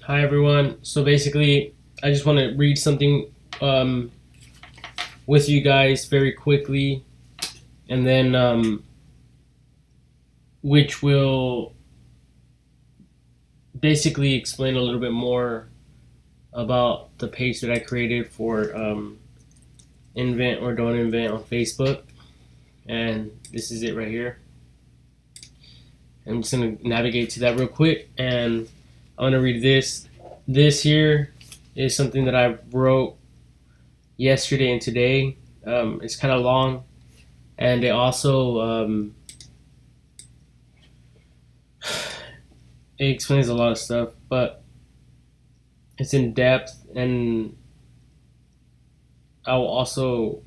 Hi everyone. So basically, I just want to read something um, with you guys very quickly, and then which will basically explain a little bit more about the page that I created for invent or don't invent on Facebook. And this is it right here. I'm just gonna navigate to that real quick, and I'm gonna read this. This here is something that I wrote yesterday and today. It's kind of long, and it also it explains a lot of stuff, but it's in depth, and I will also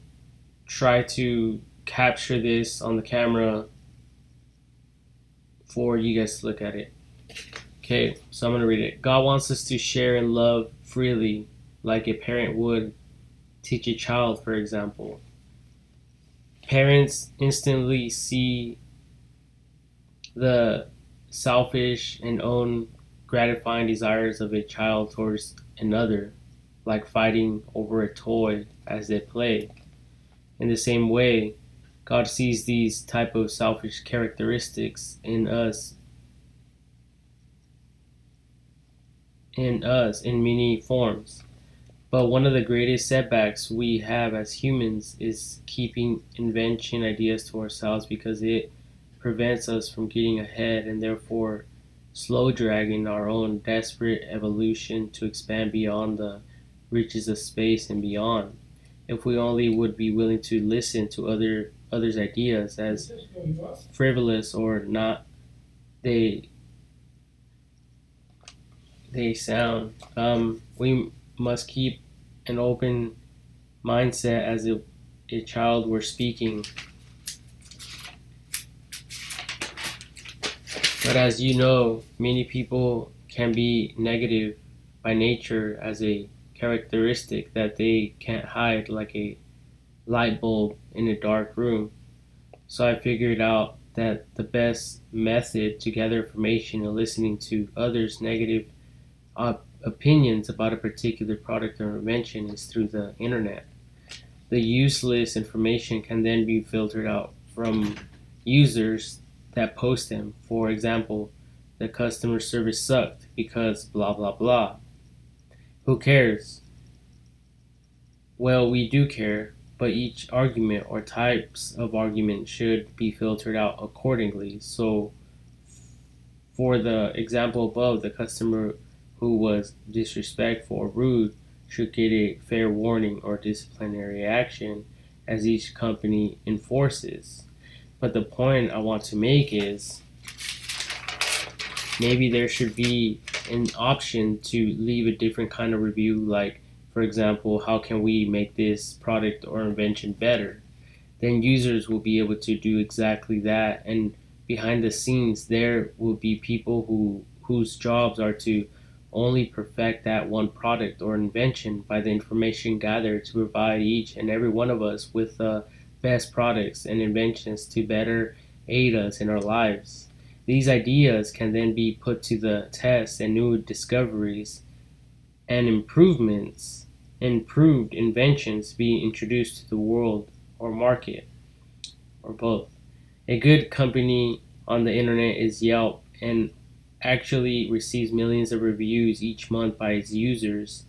try to capture this on the camera for you guys to look at it. Okay, so I'm gonna read it. God wants us to share and love freely, like a parent would teach a child, for example. Parents instantly see the selfish and own gratifying desires of a child towards another, like fighting over a toy as they play. In the same way, God sees these type of selfish characteristics in us in many forms. But one of the greatest setbacks we have as humans is keeping invention ideas to ourselves because it prevents us from getting ahead and therefore slow dragging our own desperate evolution to expand beyond the reaches of space and beyond. If we only would be willing to listen to others' ideas as frivolous or not they they sound, we must keep an open mindset as if a child were speaking. But as you know, many people can be negative by nature as a characteristic that they can't hide, like a light bulb in a dark room. So I figured out that the best method to gather information and listening to others' negative opinions about a particular product or invention is through the internet. The useless information can then be filtered out from users that post them. For example, the customer service sucked because blah blah blah. Who cares? Well, we do care, but each argument or types of argument should be filtered out accordingly. So, for the example above, the customer who was disrespectful or rude should get a fair warning or disciplinary action as each company enforces. But the point I want to make is maybe there should be an option to leave a different kind of review, like, for example, how can we make this product or invention better? Then users will be able to do exactly that, and behind the scenes there will be people whose jobs are to only perfect that one product or invention by the information gathered to provide each and every one of us with the best products and inventions to better aid us in our lives. These ideas can then be put to the test, and new discoveries and improved inventions be introduced to the world or market, or both. A good company on the internet is Yelp, and actually receives millions of reviews each month by its users.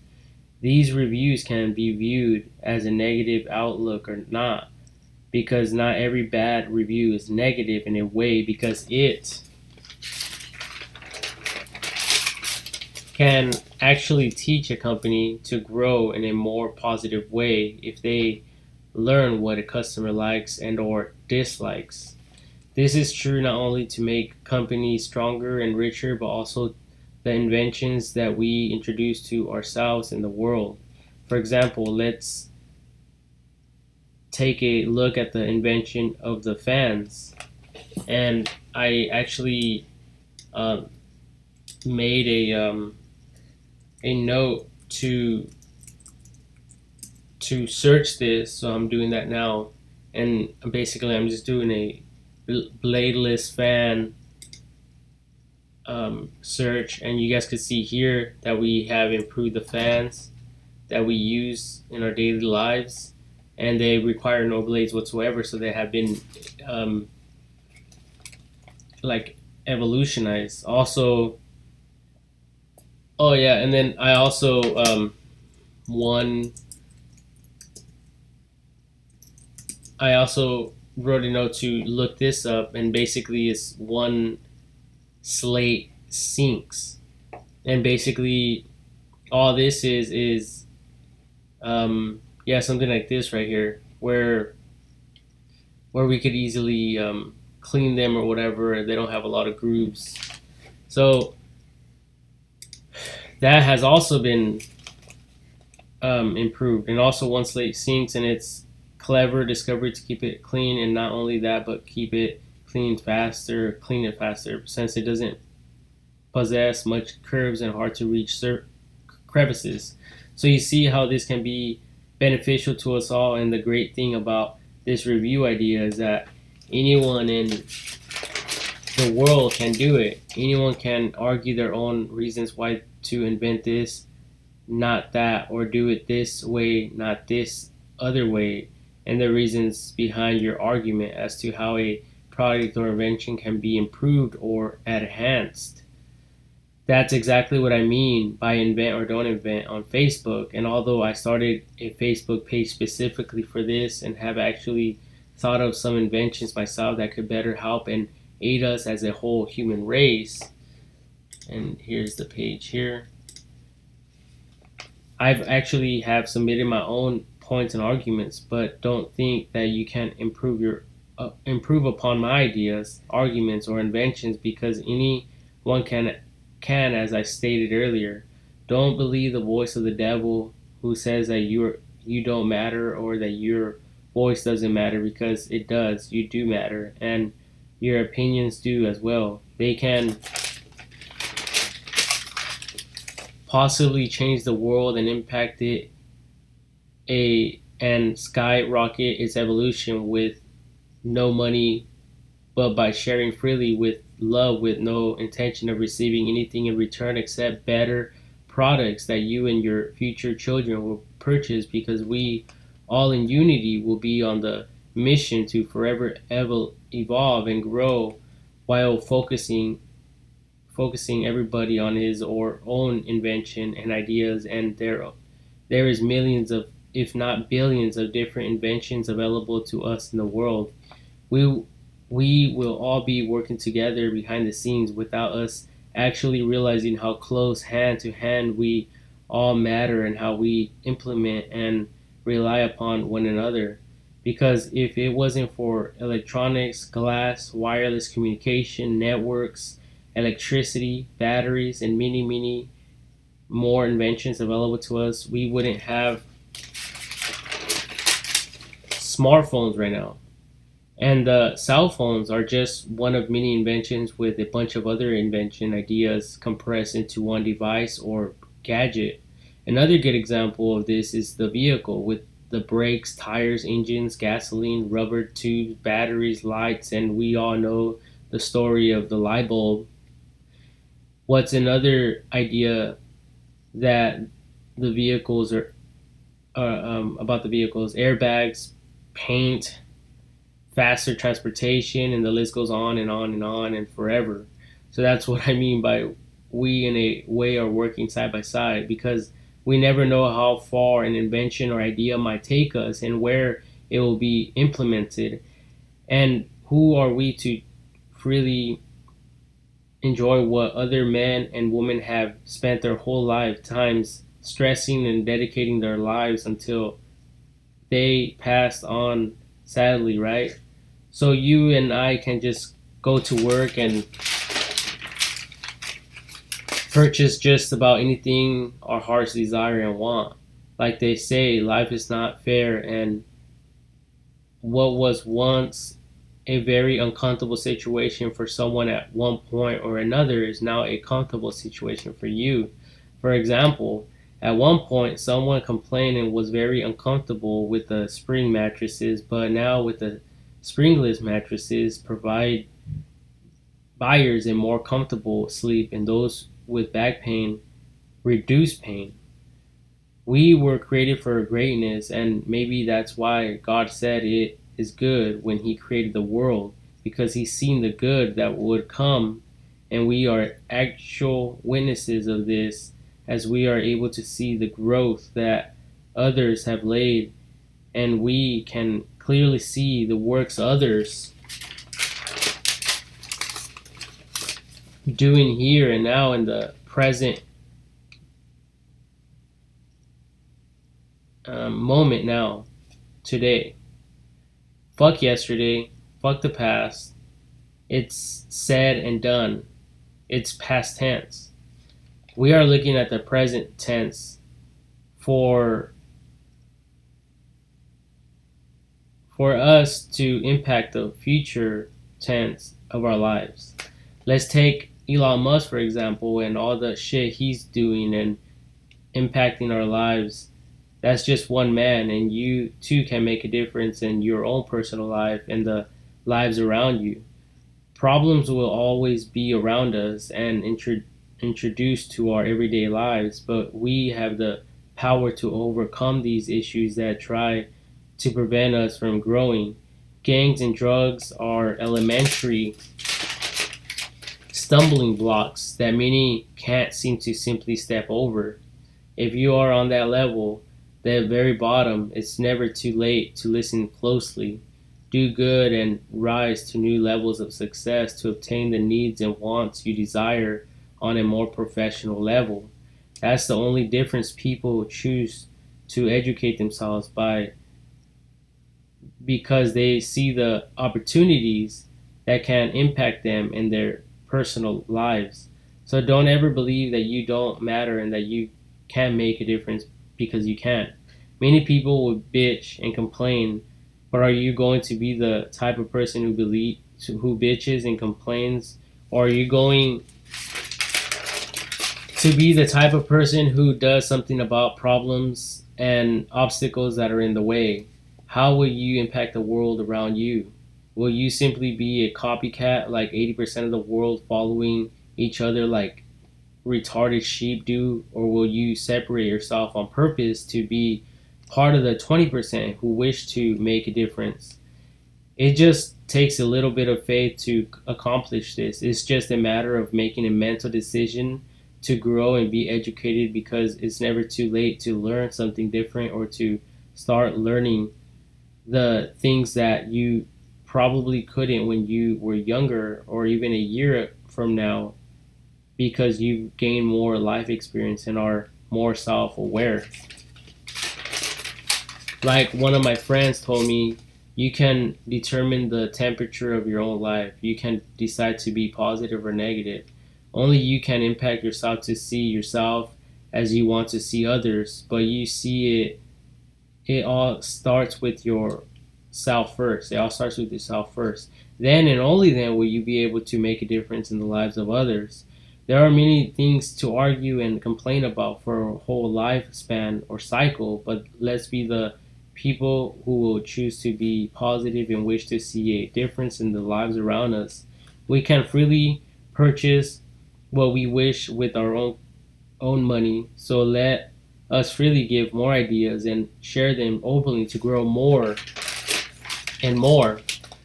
These reviews can be viewed as a negative outlook or not, because not every bad review is negative in a way, because it can actually teach a company to grow in a more positive way if they learn what a customer likes and or dislikes. This is true not only to make companies stronger and richer, but also the inventions that we introduce to ourselves in the world. For example, let's take a look at the invention of the fans. And I actually um, made a note to search this, so I'm doing that now. And basically, I'm just doing a bladeless fan search, and you guys could see here that we have improved the fans that we use in our daily lives, and they require no blades whatsoever, so they have been um, like evolutionized. Also, oh yeah, and then I also one I also wrote a note to look this up, and basically it's one slate sinks, and basically all this is yeah, something like this right here, where we could easily clean them or whatever. They don't have a lot of grooves, so that has also been improved. And also one slate sinks, and it's clever discovery to keep it clean, and not only that, but keep it clean it faster, since it doesn't possess much curves and hard to reach crevices. So you see how this can be beneficial to us all. And the great thing about this review idea is that anyone in the world can do it. Anyone can argue their own reasons why to invent this, not that, or do it this way, not this other way, and the reasons behind your argument as to how a product or invention can be improved or enhanced. That's exactly what I mean by invent or don't invent on Facebook. And although I started a Facebook page specifically for this and have actually thought of some inventions myself that could better help and aid us as a whole human race, and here's the page here. I've actually have submitted my own points and arguments, but don't think that you can improve upon my ideas, arguments, or inventions, because anyone can, as I stated earlier. Don't believe the voice of the devil who says that you don't matter, or that your voice doesn't matter, because it does. You do matter, and your opinions do as well. They can possibly change the world and impact it and skyrocket its evolution with no money, but by sharing freely with love, with no intention of receiving anything in return except better products that you and your future children will purchase, because we all in unity will be on the mission to forever evolve and grow, while focusing everybody on his or own invention and ideas. And there is millions of, if not billions, of different inventions available to us in the world. We we will all be working together behind the scenes without us actually realizing how close hand to hand we all matter, and how we implement and rely upon one another. Because if it wasn't for electronics, glass, wireless communication, networks, electricity, batteries, and many more inventions available to us, we wouldn't have smartphones right now. And the cell phones are just one of many inventions, with a bunch of other invention ideas compressed into one device or gadget. Another good example of this is the vehicle, with the brakes, tires, engines, gasoline, rubber tubes, batteries, lights, and we all know the story of the light bulb. What's another idea that the vehicles about the vehicles? Airbags, paint, faster transportation, and the list goes on and on and on and forever. So that's what I mean by we, in a way, are working side by side, because we never know how far an invention or idea might take us and where it will be implemented. And who are we to freely enjoy what other men and women have spent their whole lifetimes stressing and dedicating their lives until they passed on, sadly, right? So you and I can just go to work and purchase just about anything our hearts desire and want. Like they say, life is not fair, and what was once a very uncomfortable situation for someone at one point or another is now a comfortable situation for you. For example, at one point someone complained and was very uncomfortable with the spring mattresses, but now with the springless mattresses buyers a more comfortable sleep, and those with back pain reduce pain. We were created for greatness, and maybe that's why God said it is good when He created the world, because He's seen the good that would come, and we are actual witnesses of this as we are able to see the growth that others have laid, and we can clearly see the works others doing here and now in the present moment now, today. Fuck yesterday, fuck the past. It's said and done. It's past tense. We are looking at the present tense for us to impact the future tense of our lives. Let's take Elon Musk for example and all the shit he's doing and impacting our lives. That's just one man, and you too can make a difference in your own personal life and the lives around you. Problems will always be around us and introduced to our everyday lives, but we have the power to overcome these issues that try to prevent us from growing. Gangs and drugs are elementary stumbling blocks that many can't seem to simply step over. If you are on that level, the very bottom, it's never too late to listen closely, do good, and rise to new levels of success to obtain the needs and wants you desire on a more professional level. That's the only difference. People choose to educate themselves by because they see the opportunities that can impact them in their personal lives. So don't ever believe that you don't matter and that you can make a difference, because you can. Many people will bitch and complain, but are you going to be the type of person who bitches and complains, or are you going to be the type of person who does something about problems and obstacles that are in the way? How will you impact the world around you? Will you simply be a copycat like 80% of the world, following each other like retarded sheep do, or will you separate yourself on purpose to be part of the 20% who wish to make a difference? It just takes a little bit of faith to accomplish this. It's just a matter of making a mental decision to grow and be educated, because it's never too late to learn something different or to start learning the things that you probably couldn't when you were younger, or even a year from now, because you've gained more life experience and are more self aware. Like one of my friends told me, you can determine the temperature of your own life. You can decide to be positive or negative. Only you can impact yourself to see yourself as you want to see others, but you see it all starts with your self first. It all starts with yourself first. Then and only then will you be able to make a difference in the lives of others. There are many things to argue and complain about for a whole lifespan or cycle, but let's be the people who will choose to be positive and wish to see a difference in the lives around us. We can freely purchase what we wish with our own money, so let us freely give more ideas and share them openly to grow more and more.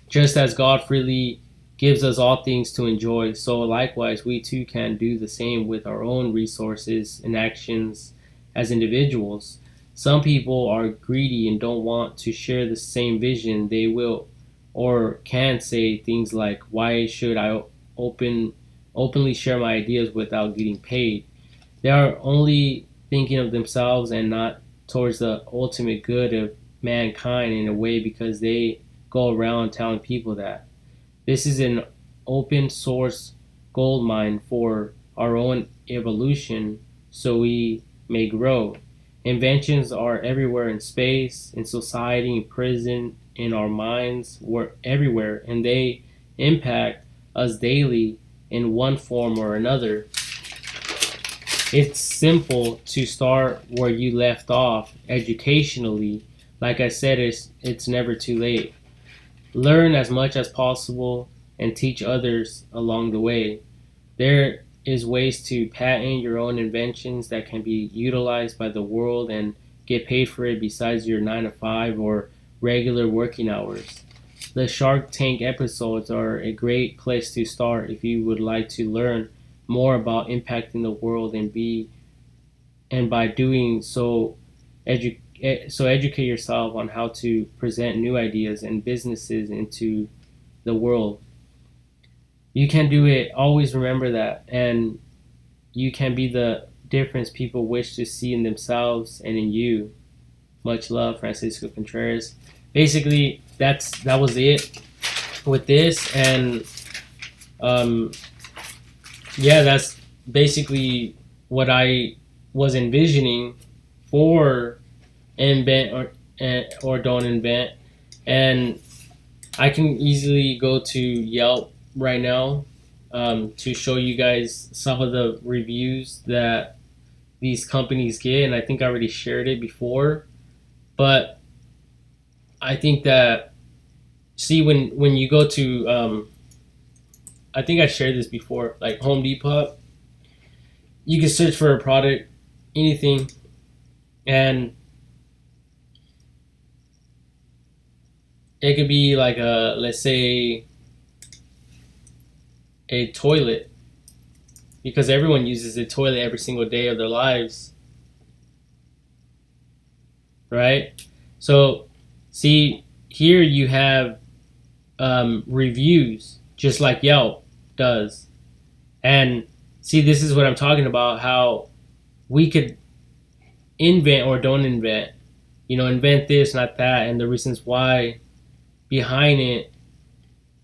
Just as God freely gives us all things to enjoy, so likewise we too can do the same with our own resources and actions as individuals. Some people are greedy and don't want to share the same vision. They will or can say things like, "Why should I open openly share my ideas without getting paid?" They are only thinking of themselves and not towards the ultimate good of mankind in a way, because they go around telling people that. This is an open source gold mine for our own evolution so we may grow. Inventions are everywhere, in space, in society, in prison, in our minds, we're everywhere, and they impact us daily in one form or another. It's simple to start where you left off educationally. Like I said, it's never too late. Learn as much as possible and teach others along the way. There is ways to patent your own inventions that can be utilized by the world and get paid for it besides your 9 to 5 or regular working hours. The Shark Tank episodes are a great place to start if you would like to learn more about impacting the world and by doing so educate yourself on how to present new ideas and businesses into the world. You can do it. Always remember that, and you can be the difference people wish to see in themselves and in you. Much love, Francisco Contreras. Basically, that was it with this, and um, yeah, that's basically what I was envisioning for invent or don't invent, and I can easily go to Yelp right now to show you guys some of the reviews that these companies get, and I think I already shared it before, but I think that see when you go to I think I shared this before, like Home Depot, you can search for a product, anything, and it could be like a, let's say, a toilet, because everyone uses a toilet every single day of their lives, right? So, see, here you have reviews, just like Yelp does. And see, this is what I'm talking about, how we could invent or don't invent, invent this, not that, and the reasons why behind it.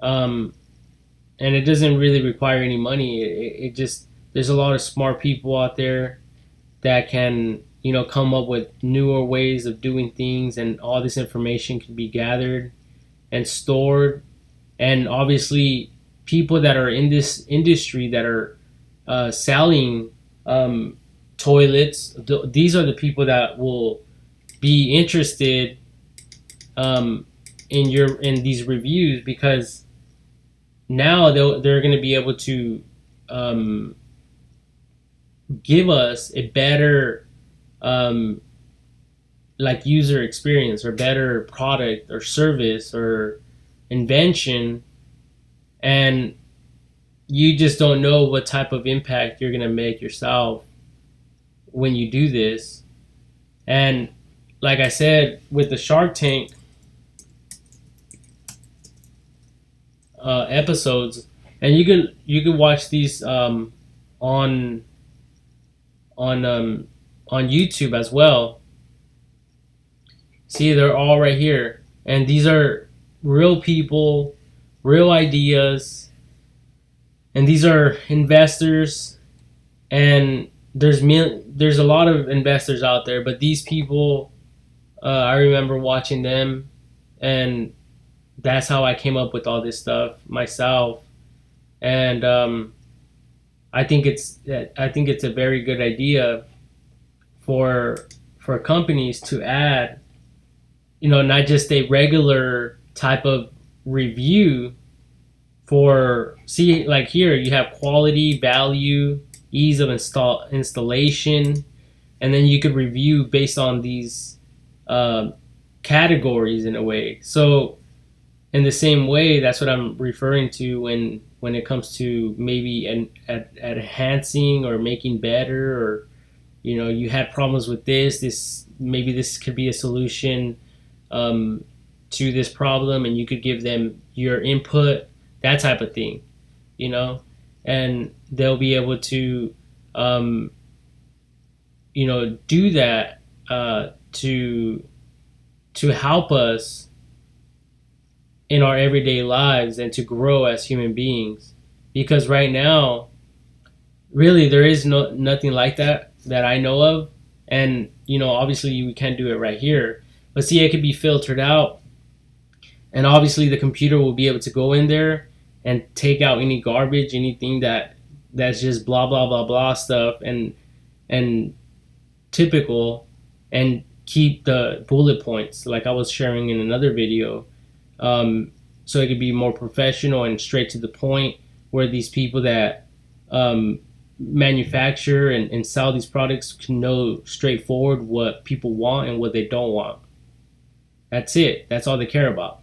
Um, and it doesn't really require any money. It just, there's a lot of smart people out there that can, come up with newer ways of doing things, and all this information can be gathered and stored. And obviously, people that are in this industry that are selling toilets, these are the people that will be interested in these reviews, because now they're going to be able to um, give us a better um, like user experience, or better product or service or invention, and you just don't know what type of impact you're going to make yourself when you do this. And like I said, with the Shark Tank episodes, and you can watch these on on um, on YouTube as well. See, they're all right here, and these are real people, real ideas, and these are investors. And there's a lot of investors out there, but these people, I remember watching them, and that's how I came up with all this stuff myself. And I think it's a very good idea for companies to add, not just a regular type of review for, see, like here you have quality, value, ease of installation, and then you could review based on these uh, categories in a way. So in the same way, that's what I'm referring to when it comes to maybe at enhancing or making better, or you had problems with this, maybe this could be a solution um, to this problem, and you could give them your input, that type of thing, you know and they'll be able to um, do that to help us in our everyday lives and to grow as human beings. Because right now, really, there is nothing like that I know of. And obviously we can't do it right here, but see, it could be filtered out, and obviously the computer will be able to go in there and take out any garbage, anything that's just blah blah blah blah stuff, and typical, and keep the bullet points like I was sharing in another video. um, so it could be more professional and straight to the point, where these people that um, manufacture and sell these products can know straightforward what people want and what they don't want. That's it. That's all they care about.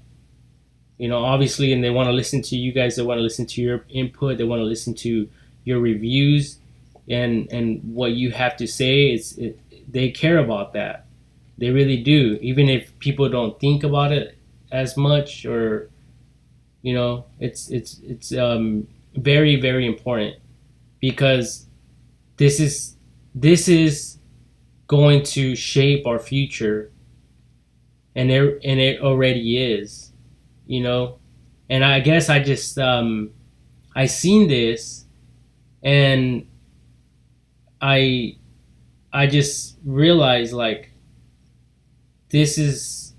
Obviously, and they want to listen to you guys. They want to listen to your input. They want to listen to your reviews and what you have to say. They care about that. They really do. Even if people don't think about it as much, or it's very, very important, because this is going to shape our future, and it already is. you know and I guess I seen this, and I I just realized, like, this is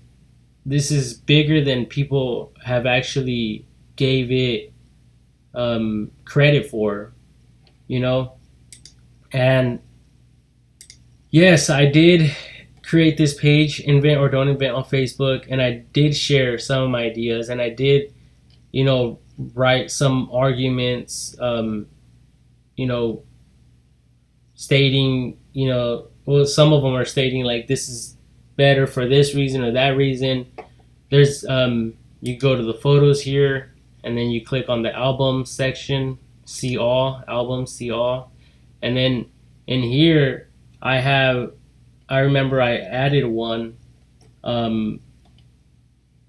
this is bigger than people have actually gave it credit for. you know and yes, I did create this page, Invent or Don't Invent, on Facebook, and I did share some of my ideas, and I did, write some arguments, you know, stating, well, some of them are stating, like, this is better for this reason or that reason. There's, you go to the photos here, and then you click on the album section, see all, albums, see all. And then in here, I remember I added one. Um,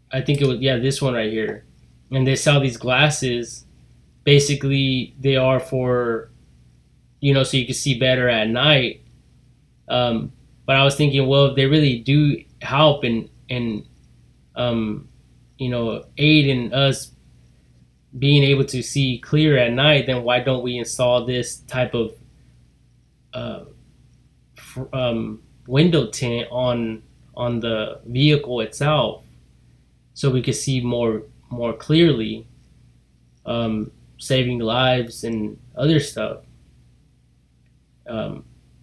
I think it was, yeah, this one right here. And they sell these glasses. Basically, they are for, so you can see better at night. But I was thinking, well, if they really do help and um, aid in us being able to see clear at night, then why don't we install this type of uh, window tint on the vehicle itself, so we could see more clearly, saving lives and other stuff.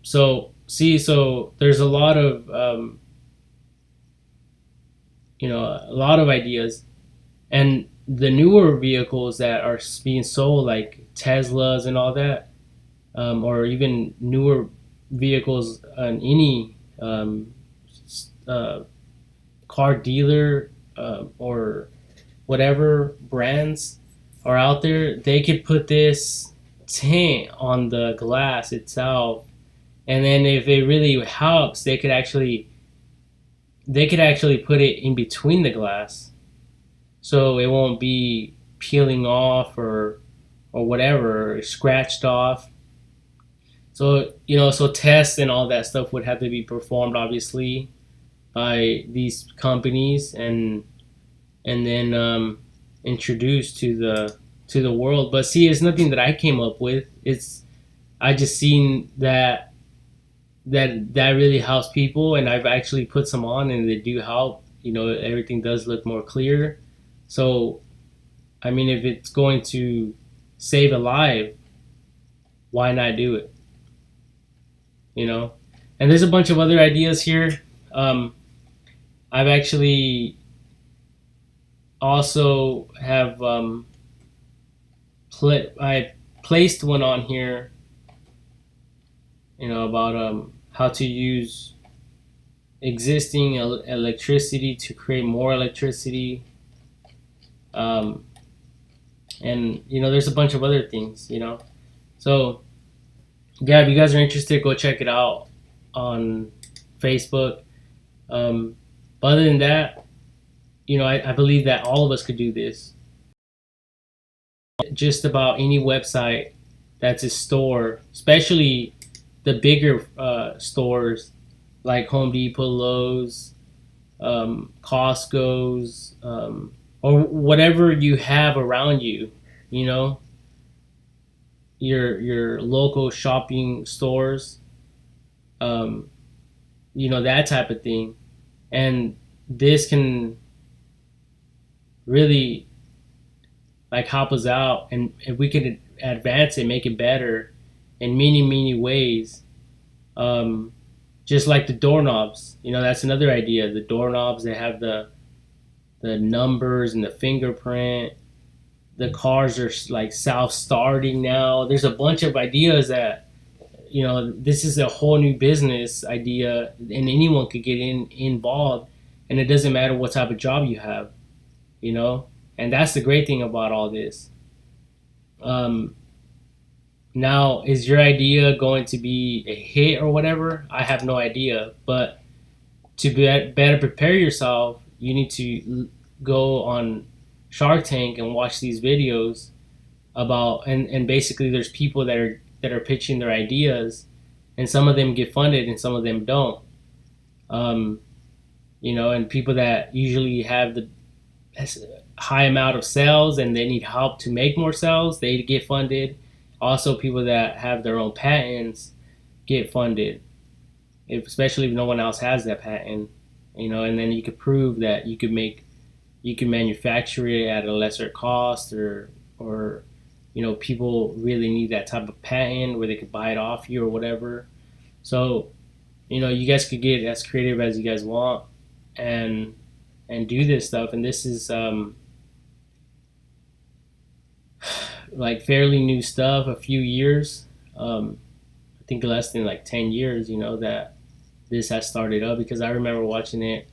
So there's a lot of a lot of ideas, and the newer vehicles that are being sold, like Teslas and all that, or even newer vehicles on any uh, car dealer, or whatever brands are out there, they could put this tint on the glass itself, and then if it really helps, they could actually put it in between the glass, so it won't be peeling off or whatever, or scratched off. So tests and all that stuff would have to be performed, obviously, by these companies, and then introduced to the world. But see, it's nothing that I came up with. I just seen that really helps people, and I've actually put some on, and they do help. Everything does look more clear. So, I mean, if it's going to save a life, why not do it? And there's a bunch of other ideas here. I've actually also have I placed one on here, about how to use existing electricity to create more electricity. um, and there's a bunch of other things. So yeah, if you guys are interested, go check it out on Facebook. But other than that, I believe that all of us could do this. Just about any website that's a store, especially the bigger stores like Home Depot, Lowe's, Costco's, or whatever you have around you, you know, your local shopping stores, um, that type of thing. And this can really, like, help us out, and if we can advance it, make it better in many, many ways. Um, just like the doorknobs, that's another idea. The doorknobs, they have the the numbers and the fingerprint. The cars are like self-starting now. There's a bunch of ideas that, this is a whole new business idea, and anyone could get involved, and it doesn't matter what type of job you have, you know. And that's the great thing about all this. Um, Now, is your idea going to be a hit or whatever? I have no idea, but to better prepare yourself, you need to go on Shark Tank and watch these videos about, and basically there's people that are pitching their ideas, and some of them get funded and some of them don't. Um, and people that usually have the high amount of sales and they need help to make more sales, they get funded. Also, people that have their own patents get funded, especially if no one else has that patent. And then you could prove that you can manufacture it at a lesser cost, or people really need that type of patent where they could buy it off you or whatever. So you guys could get as creative as you guys want, and do this stuff. And this is like fairly new stuff, a few years. I think less than like 10 years, that this has started up, because I remember watching it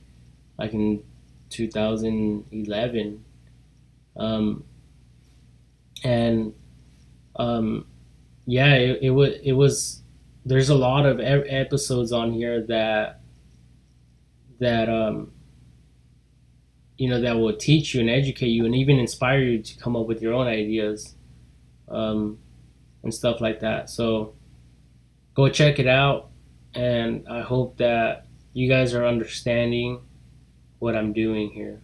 like in 2011. Um, and Yeah, it was there's a lot of episodes on here that that will teach you and educate you and even inspire you to come up with your own ideas, um, and stuff like that. So go check it out, and I hope that you guys are understanding what I'm doing here.